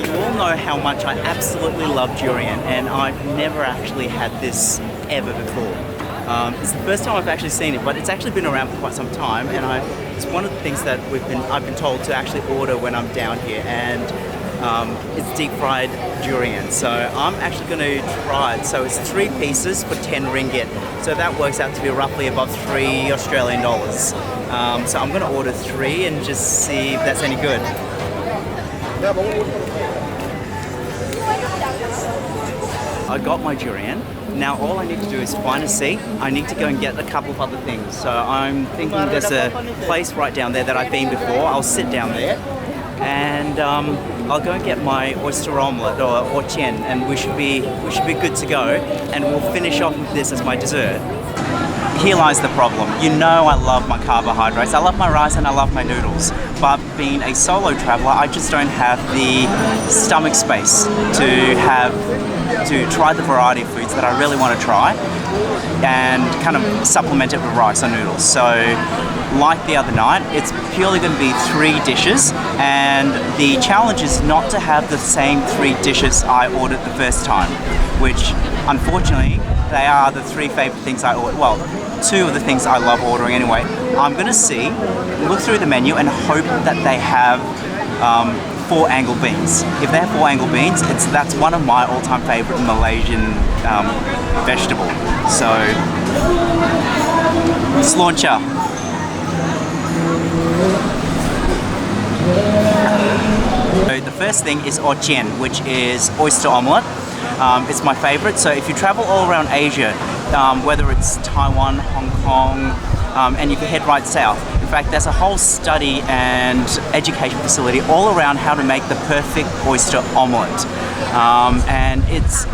you all know how much I absolutely love durian, and I've never actually had this ever before. It's the first time I've actually seen it, but it's actually been around for quite some time, and it's one of the things that I've been told to actually order when I'm down here, and it's deep fried durian. So I'm actually going to try it. So it's 3 pieces for 10 ringgit. So that works out to be roughly above $3 Australian. So I'm going to order 3 and just see if that's any good. I got my durian. Now all I need to do is find a seat. I need to go and get a couple of other things. So I'm thinking there's a place right down there that I've been before. I'll sit down there and I'll go and get my oyster omelette or chien, and we should be good to go, and we'll finish off with this as my dessert. Here lies the problem. You know I love my carbohydrates, I love my rice and I love my noodles, but being a solo traveller, I just don't have the stomach space to try the variety of foods that I really want to try and kind of supplement it with rice or noodles. So like the other night, it's purely going to be 3 dishes, and the challenge is not to have the same 3 dishes I ordered the first time, which unfortunately they are the 3 favourite things I ordered. Well, 2 of the things I love ordering anyway. I'm going to look through the menu and hope that they have 4 angle beans. If they have 4 angle beans, that's one of my all-time favourite Malaysian vegetable. So, slauncher. So the first thing is chien, which is oyster omelette. It's my favourite. So if you travel all around Asia, whether it's Taiwan, Hong Kong, and you can head right south. In fact, there's a whole study and education facility all around how to make the perfect oyster omelette. And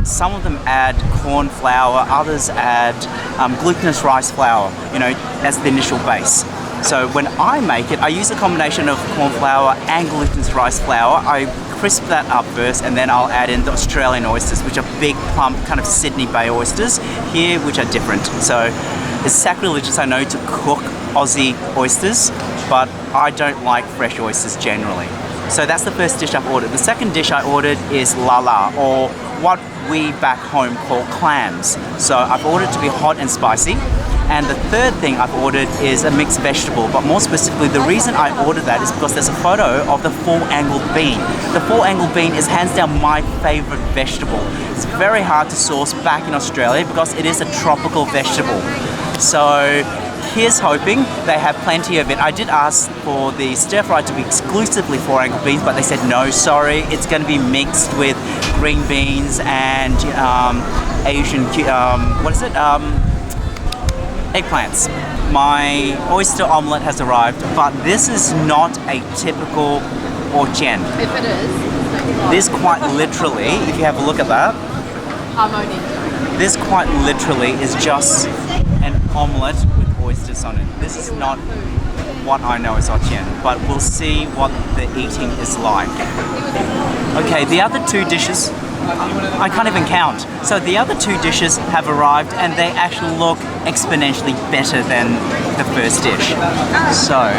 some of them add corn flour, others add glutinous rice flour, as the initial base. So when I make it, I use a combination of corn flour and glutinous rice flour. I crisp that up first, and then I'll add in the Australian oysters, which are big, plump, kind of Sydney Bay oysters here, which are different. So it's sacrilegious, I know, to cook Aussie oysters, but I don't like fresh oysters generally. So that's the first dish I've ordered. The second dish I ordered is lala, or what we back home call clams. So I've ordered to be hot and spicy. And the third thing I've ordered is a mixed vegetable, but more specifically, the reason I ordered that is because there's a photo of the 4-angled bean. The 4-angled bean is hands down my favourite vegetable. It's very hard to source back in Australia because it is a tropical vegetable. So here's hoping they have plenty of it. I did ask for the stir fry to be exclusively 4-angled beans, but they said no, sorry, it's going to be mixed with green beans and Asian, eggplants. My oyster omelette has arrived, but this is not a typical chien. If it is, this quite literally, if you have a look at that, this quite literally is just an omelette with oysters on it. This is not what I know as chien, but we'll see what the eating is like. Okay, the other 2 dishes, I can't even count. So the other 2 dishes have arrived, and they actually look exponentially better than the first dish. So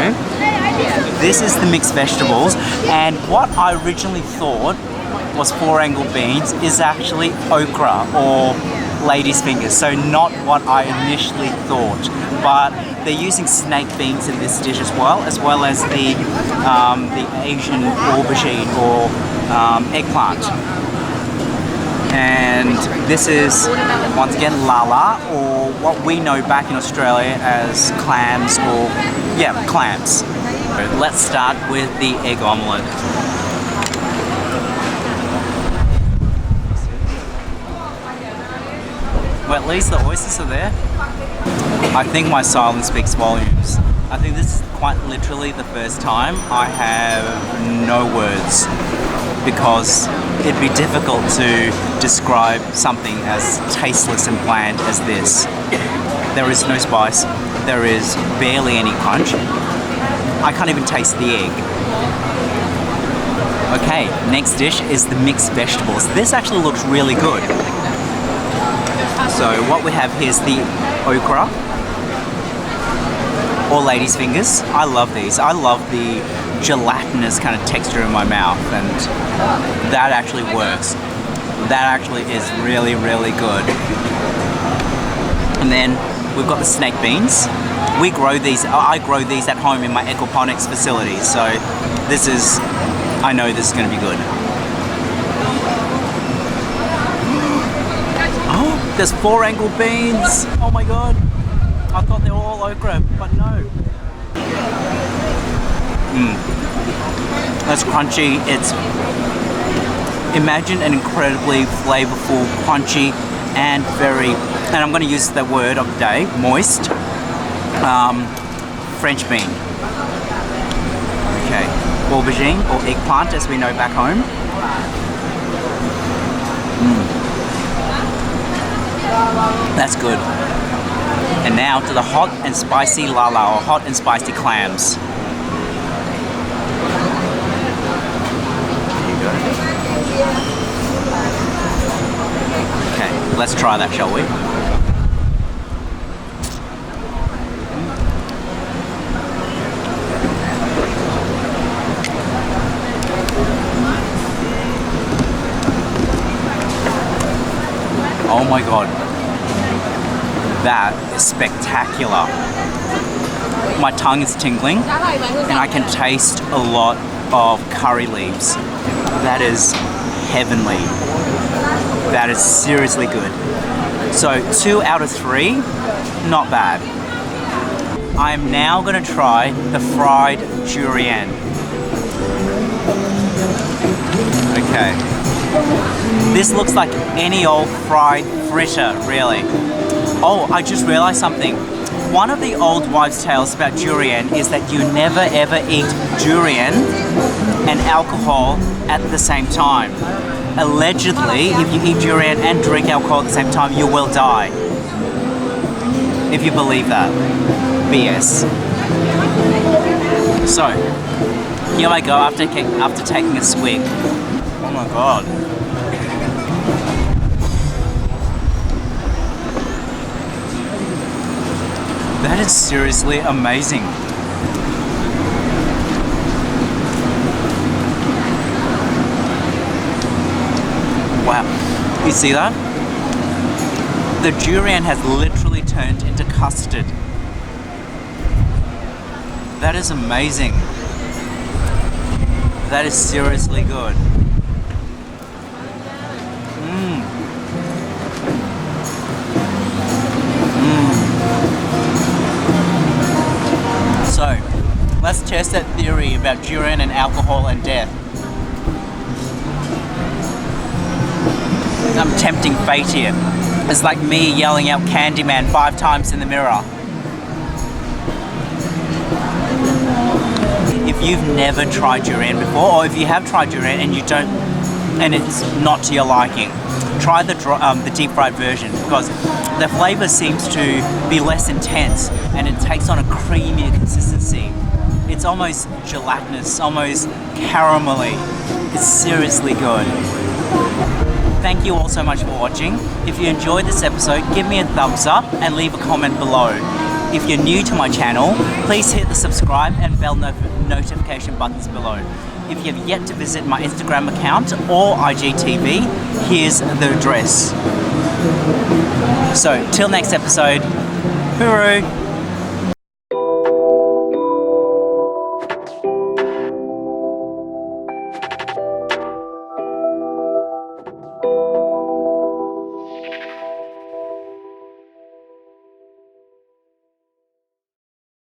this is the mixed vegetables, and what I originally thought was 4-angled beans is actually okra or lady's fingers. So not what I initially thought, but they're using snake beans in this dish as well as the Asian aubergine or eggplant. And this is, once again, lala, or what we know back in Australia as clams, clams. Let's start with the egg omelette. Well, at least the oysters are there. I think my silence speaks volumes. I think this is quite literally the first time I have no words, because it'd be difficult to describe something as tasteless and bland as this. There is no spice, there is barely any punch. I can't even taste the egg. Okay, next dish is the mixed vegetables. This actually looks really good. So what we have here is the okra, or lady's fingers. I love these. I love the gelatinous kind of texture in my mouth, and that actually works. That actually is really, really good. And then we've got the snake beans. We grow these, I grow these at home in my aquaponics facility, so I know this is going to be good. Oh, there's 4 angle beans. Oh my god. I thought they were all okra, but no. That's crunchy. Imagine an incredibly flavorful, crunchy, and I'm going to use the word of the day, moist, French bean. Okay, aubergine or eggplant as we know back home. That's good. And now to the hot and spicy lala, or hot and spicy clams. Okay, let's try that, shall we? Oh my god. That is spectacular. My tongue is tingling and I can taste a lot of curry leaves. That is heavenly. That is seriously good. So 2 out of 3, not bad. I am now going to try the fried durian. Okay. This looks like any old fried fritter, really. Oh, I just realized something. One of the old wives' tales about durian is that you never ever eat durian and alcohol at the same time. Allegedly, if you eat durian and drink alcohol at the same time, you will die. If you believe that. BS. So, here I go after taking a swig. Oh my god. That is seriously amazing. Wow. You see that? The durian has literally turned into custard. That is amazing. That is seriously good. So, let's test that theory about durian and alcohol and death. I'm tempting fate here. It's like me yelling out Candyman 5 times in the mirror. If you've never tried durian before, or if you have tried durian and it's not to your liking, try the deep fried version, because the flavor seems to be less intense and it takes on a creamier consistency. It's almost gelatinous, almost caramelly. It's seriously good. Thank you all so much for watching. If you enjoyed this episode, give me a thumbs up and leave a comment below. If you're new to my channel, please hit the subscribe and bell notification buttons below. If you have yet to visit my Instagram account or IGTV, here's the address. So, till next episode, hooroo!